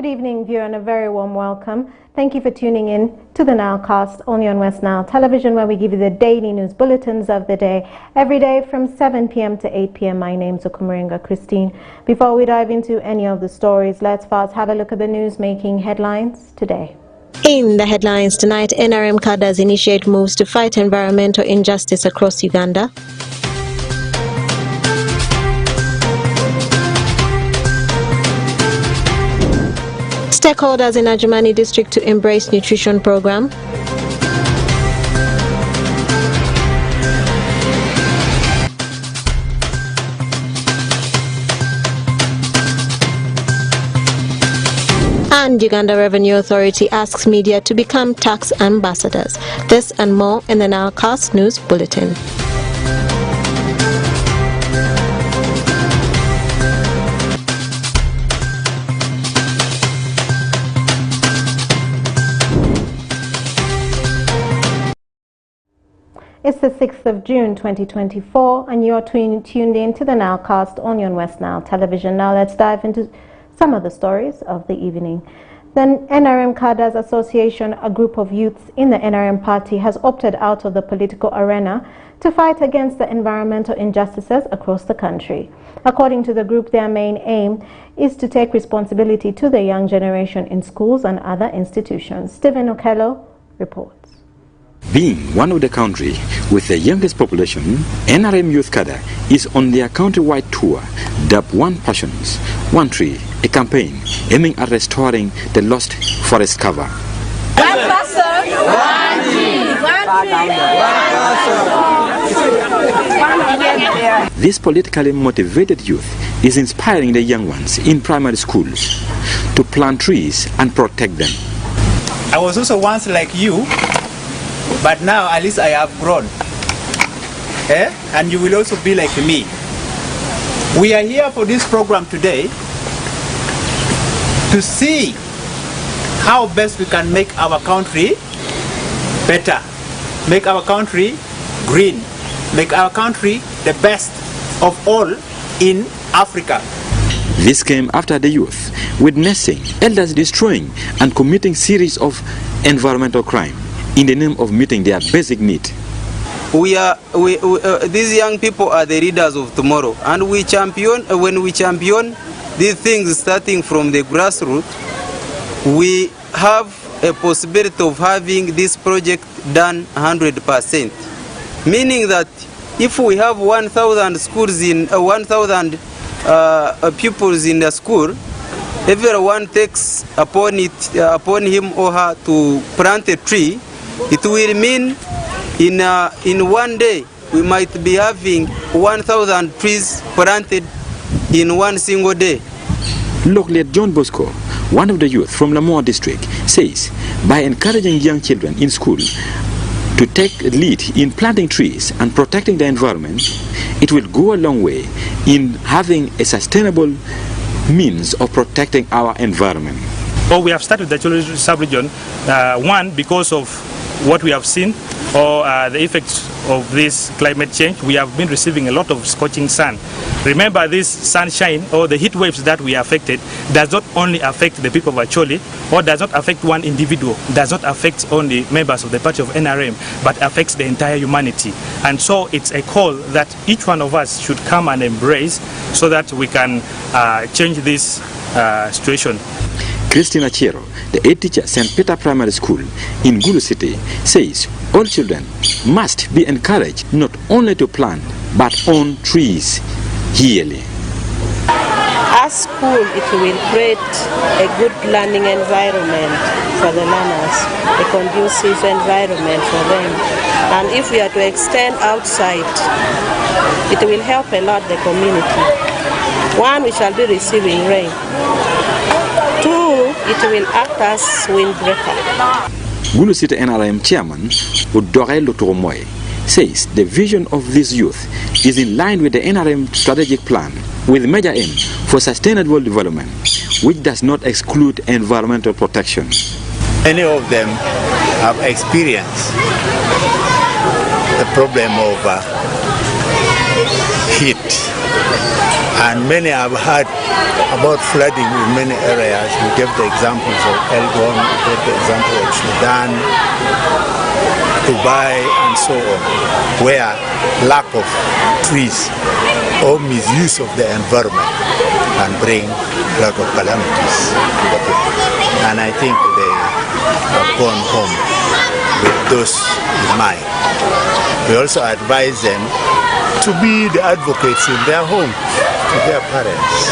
evening, viewer, and a very warm welcome. Thank you for tuning in to the NILEcast, only on West Nile Television, where we give you the daily news bulletins of the day, every day from 7 p.m. to 8 p.m. My name's Okumaringa Christine. Before we dive into any of the stories, let's first have a look at the news making headlines today. In the headlines tonight, NRM cadres initiate moves to fight environmental injustice across Uganda. Stakeholders in Ajumani district to embrace nutrition program. And Uganda Revenue Authority asks media to become tax ambassadors. This and more in the NILEcast News Bulletin. It's the 6th of June 2024 and you're tuned in to the NILEcast only on West Nile Television. Now let's dive into some of the stories of the evening. The NRM Cadres Association, a group of youths in the NRM party, has opted out of the political arena to fight against the environmental injustices across the country. According to the group, their main aim is to take responsibility to the young generation in schools and other institutions. Stephen Okello reports. Being one of the country with the youngest population, NRM Youth Cadre is on their countrywide tour, dubbed One Passions, One Tree, a campaign aiming at restoring the lost forest cover. One person, one tree, one tree. This politically motivated youth is inspiring the young ones in primary schools to plant trees and protect them. I was also once like you, but now at least I have grown. And you will also be like me. We are here for this program today to see how best we can make our country better, make our country green, make our country the best of all in Africa. This came after the youth witnessing elders destroying and committing series of environmental crime in the name of meeting their basic need. These young people are the leaders of tomorrow, and we champion. When we champion these things, starting from the grassroots, we have a possibility of having this project done 100%. Meaning that if we have 1,000 schools in 1,000 pupils in the school, everyone takes upon him or her to plant a tree. It will mean in one day we might be having 1,000 trees planted in one single day. Localate John Bosco, one of the youth from Lamoa district, says by encouraging young children in school to take lead in planting trees and protecting the environment, it will go a long way in having a sustainable means of protecting our environment. Oh, we have started the Cholo sub-region, one, because of what we have seen, or the effects of this climate change. We have been receiving a lot of scorching sun. Remember, this sunshine or the heat waves that we affected does not only affect the people of Acholi, or does not affect one individual, does not affect only members of the party of NRM, but affects the entire humanity. And so it's a call that each one of us should come and embrace so that we can change this situation. Christina Chero, the head teacher at St. Peter Primary School in Gulu City, says all children must be encouraged not only to plant but own trees yearly. As school, it will create a good learning environment for the learners, a conducive environment for them. And if we are to extend outside, it will help a lot the community. One, we shall be receiving rain. Two, it will act as windbreaker. Gulu City NRM chairman Udore Luturomoy says the vision of this youth is in line with the NRM strategic plan with major aim for sustainable development, which does not exclude environmental protection. Many of them have experienced the problem of heat And many have heard about flooding in many areas. We gave the examples of Elgon, we gave the example of Sudan, Dubai, and so on, where lack of trees or misuse of the environment can bring a lot of calamities to the people. And I think they have gone home with those in mind. We also advise them to be the advocates in their home to their parents.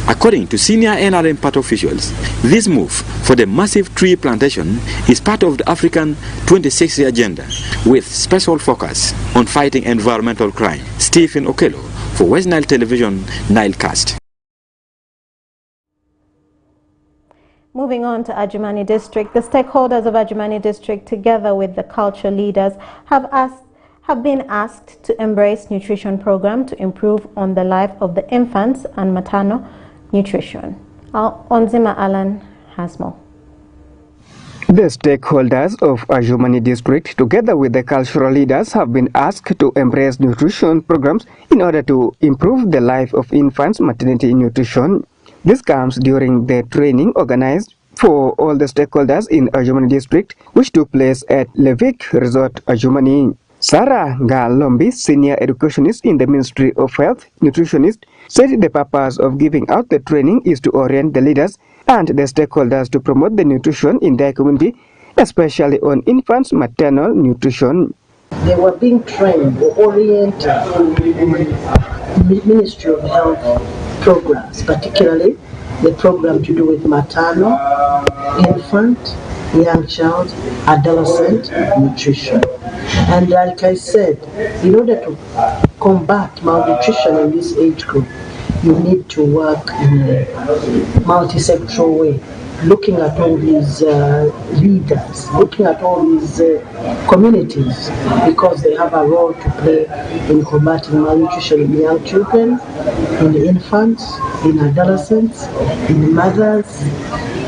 According to senior NRM party officials, this move for the massive tree plantation is part of the African 2060 agenda with special focus on fighting environmental crime. Stephen Okello for West Nile Television, Nilecast. Moving on to Adjumani District, the stakeholders of Adjumani District, together with the cultural leaders, have been asked to embrace nutrition program to improve on the life of the infants and maternal nutrition. Onzima Alan has more. The stakeholders of Adjumani District, together with the cultural leaders, have been asked to embrace nutrition programs in order to improve the life of infants' maternity nutrition. This comes during the training organized for all the stakeholders in Adjumani District, which took place at Levik Resort, Adjumani. Sarah Ngalombi, senior educationist in the Ministry of Health, nutritionist, said the purpose of giving out the training is to orient the leaders and the stakeholders to promote the nutrition in their community, especially on infants' maternal nutrition. They were being trained or oriented on Ministry of Health programs, particularly the program to do with maternal, infant, young child, adolescent nutrition. And like I said, in order to combat malnutrition in this age group, you need to work in a multi-sectoral way, looking at all these leaders, looking at all these communities, because they have a role to play in combating malnutrition in young children, in infants, in adolescents, in mothers,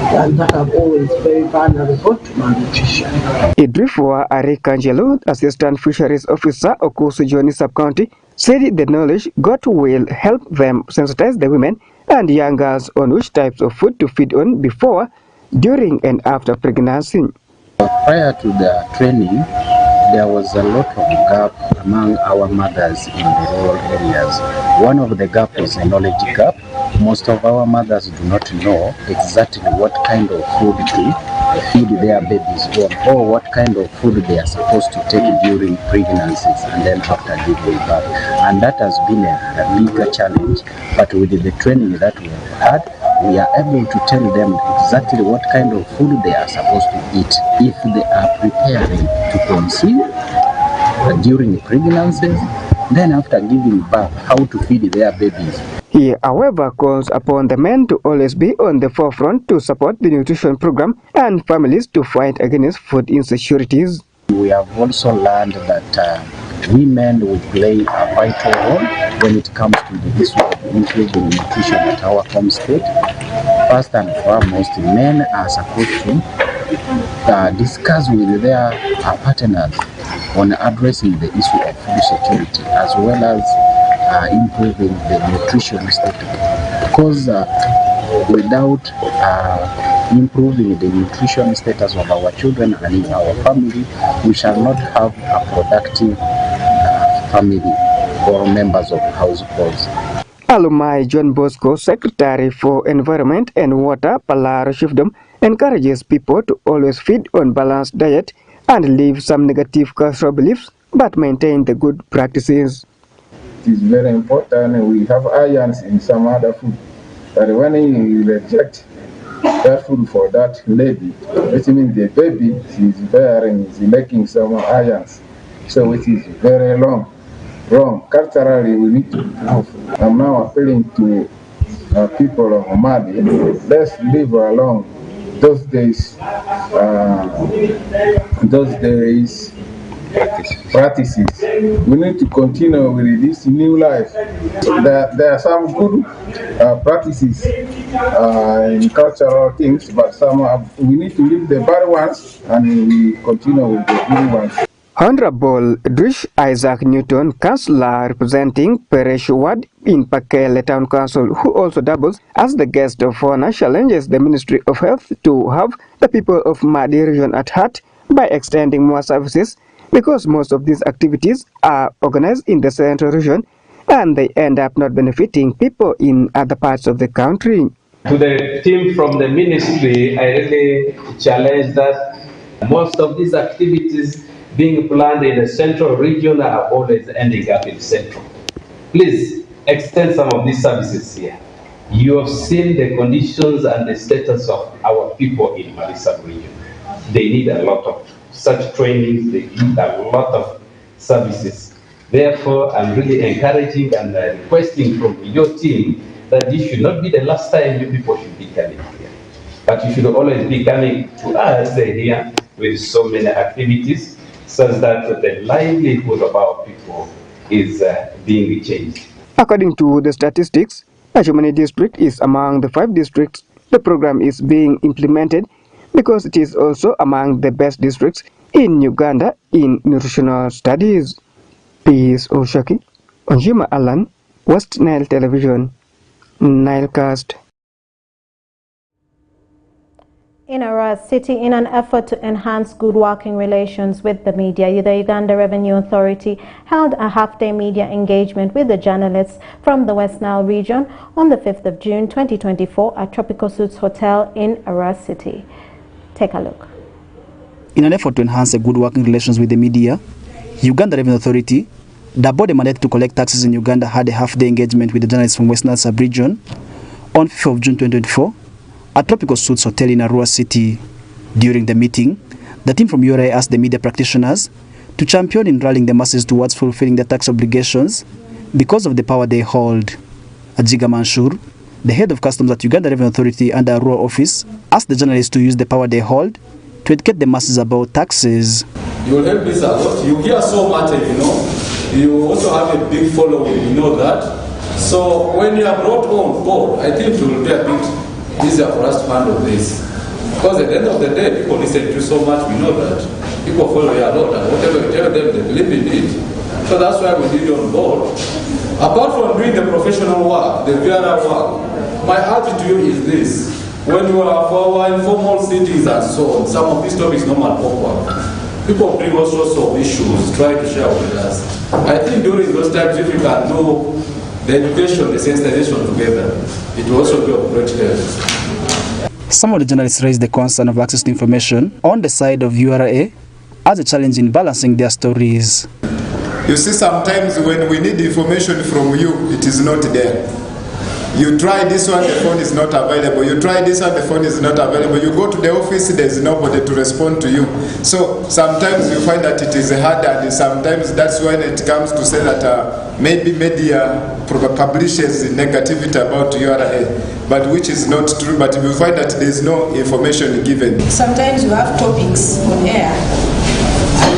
and that are always very vulnerable to malnutrition. Idrifwa Arikangelo, Assistant Fisheries Officer, Okusu Joni Sub-County, said the knowledge got will help them sensitize the women and young girls on which types of food to feed on before, during, and after pregnancy. Prior to the training, there was a lot of gap among our mothers in the rural areas. One of the gaps was a knowledge gap. Most of our mothers do not know exactly what kind of food to feed their babies on, or what kind of food they are supposed to take during pregnancies and then after giving birth. And that has been a bigger challenge. But with the training that we have had, we are able to tell them exactly what kind of food they are supposed to eat if they are preparing to conceive during pregnancies, then after giving birth, how to feed their babies. He, however, calls upon the men to always be on the forefront to support the nutrition program and families to fight against food insecurities. We have also learned that women will play a vital role when it comes to the issue of improving nutrition at our home state. First and foremost, men are supposed to discuss with their partners on addressing the issue of food security as well as improving the nutrition status. Because without improving the nutrition status of our children and our family, we shall not have a productive family or members of households. Alumai John Bosco, Secretary for Environment and Water, Palaro Shifdom, encourages people to always feed on balanced diet and leave some negative cultural beliefs, but maintain the good practices. It is very important. We have irons in some other food, but when you reject that food for that lady, which means the baby she's bearing is making some irons, so it is very wrong. Culturally, we need to improve. I'm now appealing to people of Mali. Let's leave alone those days practices. We need to continue with this new life. There are some good practices in cultural things, but we need to leave the bad ones and we continue with the good ones. Honorable Drish Isaac Newton, councillor representing Peresh Ward in Pakele Town Council, who also doubles as the guest of honor, challenges the Ministry of Health to have the people of Madi region at heart by extending more services, because most of these activities are organized in the central region and they end up not benefiting people in other parts of the country. To the team from the ministry, I really challenge that most of these activities being planned in the central region are always ending up in central. Please extend some of these services here. You have seen the conditions and the status of our people in Malisa region. They need a lot of such trainings, they need a lot of services. Therefore, I'm really encouraging and requesting from your team that this should not be the last time you people should be coming here. But you should always be coming to us here with so many activities, such that the livelihood of our people is being changed. According to the statistics, Ajumani district is among the 5 districts the program is being implemented, because it is also among the best districts in Uganda in nutritional studies. Peace Oshaki, Onjima Alan, West Nile Television, Nilecast. In Aras City, in an effort to enhance good working relations with the media, the Uganda Revenue Authority held a half-day media engagement with the journalists from the West Nile region on the 5th of June 2024 at Tropical Suites Hotel in Aras City. Take a look. In an effort to enhance a good working relations with the media, Uganda Revenue Authority, the body mandated to collect taxes in Uganda, had a half-day engagement with the journalists from West Nile sub-region on 5th of June 2024 at Tropical Suites Hotel in Arua City. During the meeting, the team from URA asked the media practitioners to champion in rallying the masses towards fulfilling their tax obligations because of the power they hold. Ajiga Manshur, the head of customs at Uganda Revenue Authority under Arua office, asked the journalists to use the power they hold to educate the masses about taxes. You will help this a lot. You hear so much, you know. You also have a big following, you know that. So when you are brought on board, I think it will be a bit easier for us to handle this. Because at the end of the day, people listen to you so much, we know that. People follow you a lot, and whatever you tell them, they believe in it. So that's why we need you on board. Apart from doing the professional work, the VRR work, my attitude to you is this. When you are for our informal cities and so on, some of these topics normal pop up. People bring all sorts of issues, try to share with us. I think during those times, if we can do the education, the sensitization together, it will also be of great help. Some of the journalists raised the concern of access to information on the side of URA as a challenge in balancing their stories. You see, sometimes when we need information from you, it is not there. You try this one, the phone is not available. You try this one, the phone is not available. You go to the office, there is nobody to respond to you. So sometimes you find that it is hard, and sometimes that's when it comes to say that maybe media publishes negativity about URA, but which is not true. But you find that there is no information given. Sometimes you have topics on air,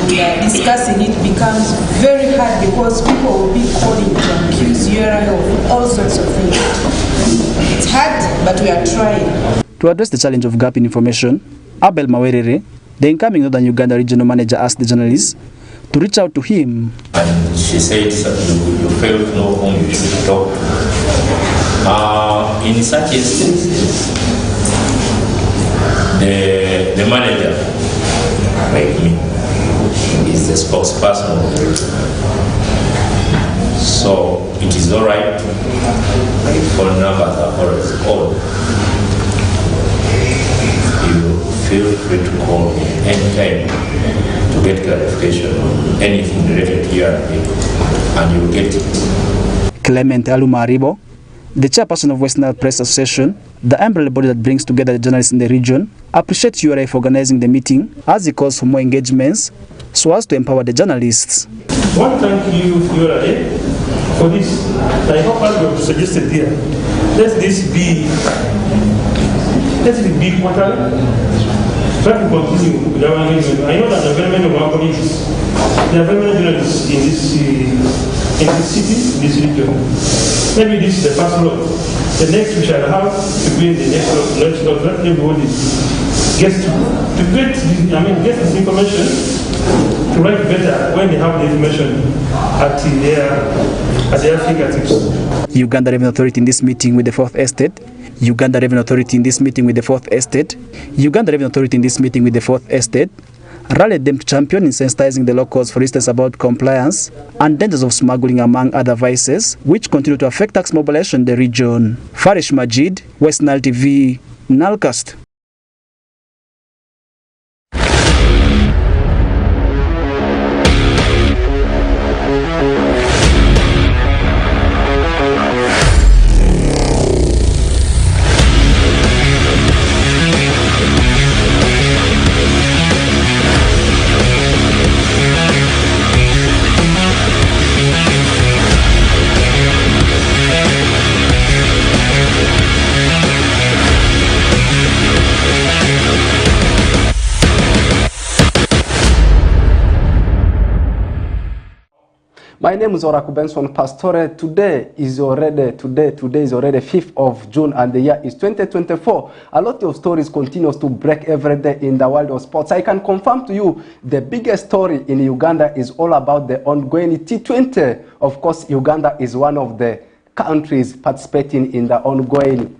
and discussing it becomes very hard because people will be calling to accuse URA of all sorts of things. It's hard, but we are trying. To address the challenge of gap in information, Abel Mawerere, the incoming Northern Uganda regional manager, asked the journalists to reach out to him. And she said you fail to know whom you should talk to. In such instances, the manager, like me, is the spokesperson. So it is all right. My phone numbers are always called. You feel free to call me anytime to get clarification on anything related to your and you will get it. Clement Alumaribo, the chairperson of West Nile Press Association, the umbrella body that brings together the journalists in the region, appreciates URA for organizing the meeting as he calls for more engagements so as to empower the journalists. I want to thank you, URA, for this. I hope as you have suggested here, let it be quarterly. Try to continue with our engagement. I know that there are very many of our colleagues, there are very many journalists in this city, in this region. Maybe this is the first lot. The next we shall have to be in the next lot. Let everybody get this information to write better when they have the information at their fingertips. Uganda Revenue Authority in this meeting with the Fourth Estate. Uganda Revenue Authority in this meeting with the Fourth Estate. Uganda Revenue Authority in this meeting with the Fourth Estate rallied them to champion in sensitizing the locals, for instance, about compliance and dangers of smuggling, among other vices, which continue to affect tax mobilization in the region. Farish Majid, West Nile TV, Nalcast. My name is Oraku Benson Pastore. Today is already 5th of June and the year is 2024. A lot of stories continues to break every day in the world of sports. I can confirm to you the biggest story in Uganda is all about the ongoing T20. Of course, Uganda is one of the countries participating in the ongoing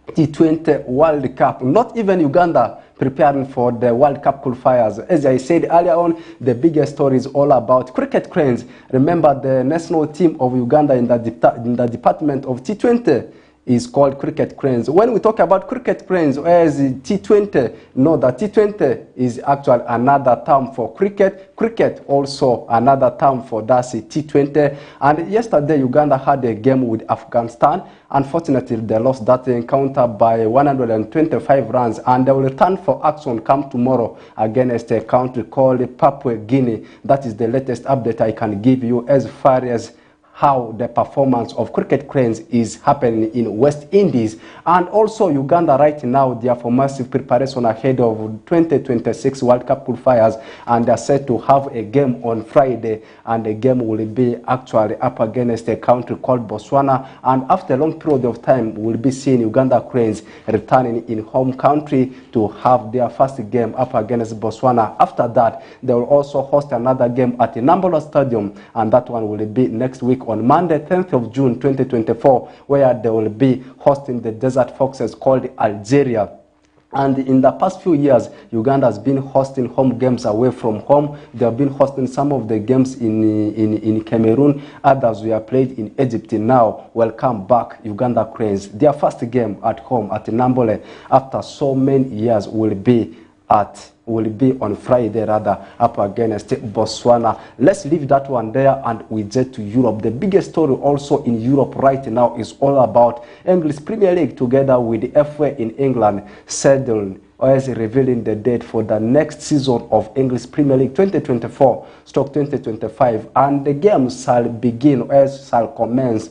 T20 World Cup. Not even Uganda preparing for the World Cup qualifiers. As I said earlier on, the biggest story is all about cricket cranes. Remember, the national team of Uganda in the department of T20 is called cricket cranes. When we talk about cricket cranes, as T20, know that T20 is actually another term for cricket. Cricket also another term for that's T20. And yesterday, Uganda had a game with Afghanistan. Unfortunately, they lost that encounter by 125 runs, and they will return for action come tomorrow against a country called Papua Guinea. That is the latest update I can give you as far as how the performance of cricket cranes is happening in West Indies. And also Uganda right now, they are for massive preparation ahead of 2026 World Cup qualifiers, and they are set to have a game on Friday, and the game will be actually up against a country called Botswana. And after a long period of time, we'll be seeing Uganda cranes returning in home country to have their first game up against Botswana. After that, they will also host another game at the Nambola Stadium, and that one will be next week on Monday, 10th of June 2024, where they will be hosting the Desert Foxes called Algeria. And in the past few years, Uganda has been hosting home games away from home. They have been hosting some of the games in Cameroon. Others were played in Egypt. Now, welcome back, Uganda Cranes. Their first game at home at Nambole after so many years will be on Friday, rather, up against Botswana. Let's leave that one there and we get to Europe. The biggest story also in Europe right now is all about English Premier League together with the FA in England settling or as revealing the date for the next season of English Premier League 2024/2025, and the games shall begin as shall commence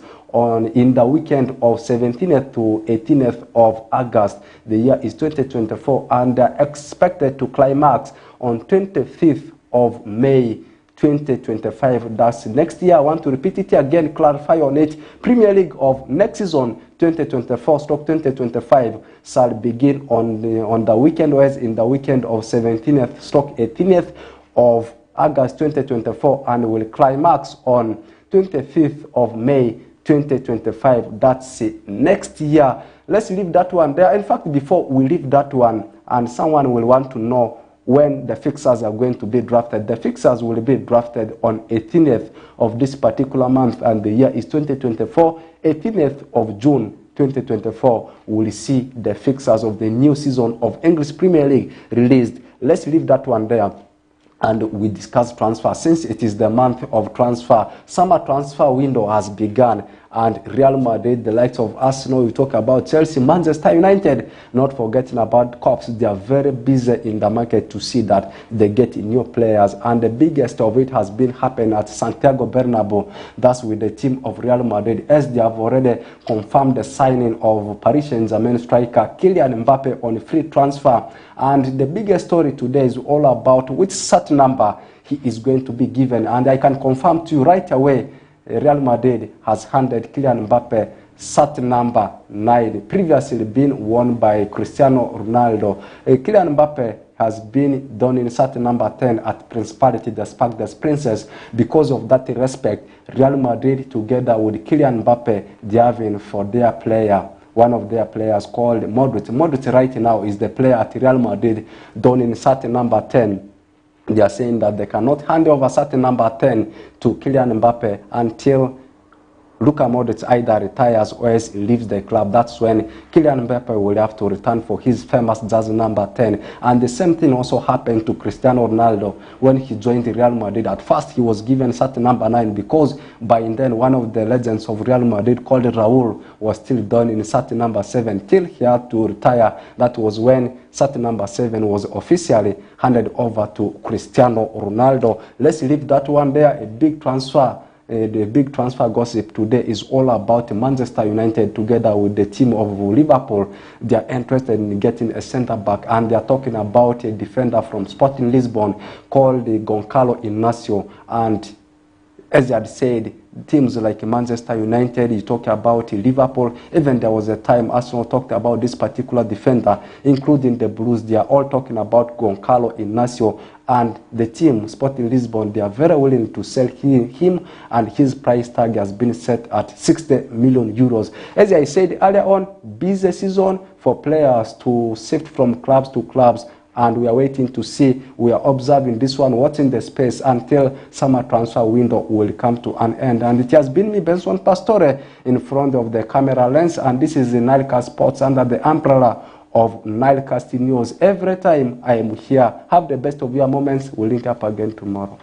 in the weekend of 17th to 18th of August. The year is 2024, and they're expected to climax on 25th of May 2025. That's next year. I want to repeat it again, clarify on it. Premier League of next season 2024/2025 shall begin on the weekend, whereas in the weekend of 17th/18th of August 2024, and will climax on 25th of May 2025. That's it. Next year. Let's leave that one there. In fact, before we leave that one, and someone will want to know when the fixers are going to be drafted. The fixers will be drafted on 18th of this particular month, and the year is 2024. 18th of June 2024, we'll see the fixers of the new season of English Premier League released. Let's leave that one there. And we discuss transfer. Since it is the month of transfer, summer transfer window has begun, and Real Madrid, the likes of Arsenal, we talk about Chelsea, Manchester United, not forgetting about Cops. They are very busy in the market to see that they get new players, and the biggest of it has been happening at Santiago Bernabeu. That's with the team of Real Madrid, as they have already confirmed the signing of Paris Saint-Germain striker Kylian Mbappe on free transfer. And the biggest story today is all about which set number he is going to be given. And I can confirm to you right away, Real Madrid has handed Kylian Mbappe shirt number 9, previously been worn by Cristiano Ronaldo. Kylian Mbappe has been donning shirt number 10 at Principality, the Sparkles Princess. Because of that respect, Real Madrid, together with Kylian Mbappe, they have in for their player, one of their players called Modric. Modric right now is the player at Real Madrid donning shirt number 10. They are saying that they cannot hand over shirt number 10 to Kylian Mbappe until Luka Modric either retires or else leaves the club. That's when Kylian Mbappe will have to return for his famous jersey number 10. And the same thing also happened to Cristiano Ronaldo when he joined Real Madrid. At first he was given shirt number 9 because by then one of the legends of Real Madrid called Raul was still done in shirt number 7 till he had to retire. That was when shirt number 7 was officially handed over to Cristiano Ronaldo. Let's leave that one there. A big transfer. The big transfer gossip today is all about Manchester United together with the team of Liverpool. They are interested in getting a centre-back, and they are talking about a defender from Sporting Lisbon called Goncalo Inacio. And as I had said, teams like Manchester United, you talk about Liverpool, even there was a time Arsenal talked about this particular defender, including the Blues. They are all talking about Goncalo Inacio, and the team, Sporting Lisbon, they are very willing to sell him, and his price tag has been set at 60 million euros. As I said earlier on, busy season for players to shift from clubs to clubs, and we are waiting to see, we are observing this one, watching the space until summer transfer window will come to an end. And it has been me, Benson Pastore, in front of the camera lens, and this is the NILE Sports under the umbrella of NILE News. Every time I am here, have the best of your moments. We'll link up again tomorrow.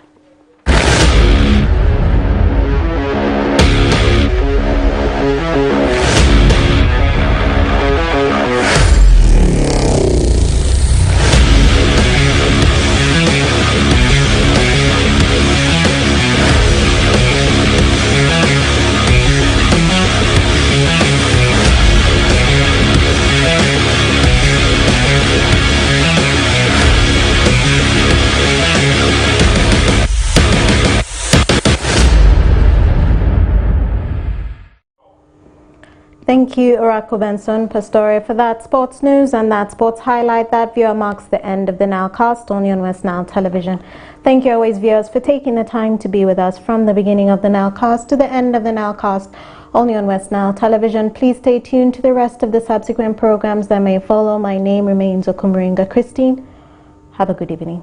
Thank you, Oracle Benson Pastore, for that sports news and that sports highlight. That viewer marks the end of the Nilecast on Union West Nile Television. Thank you always, viewers, for taking the time to be with us from the beginning of the Nilecast to the end of the Nilecast on Union West Nile Television. Please stay tuned to the rest of the subsequent programs that may follow. My name remains Okumringa Christine. Have a good evening.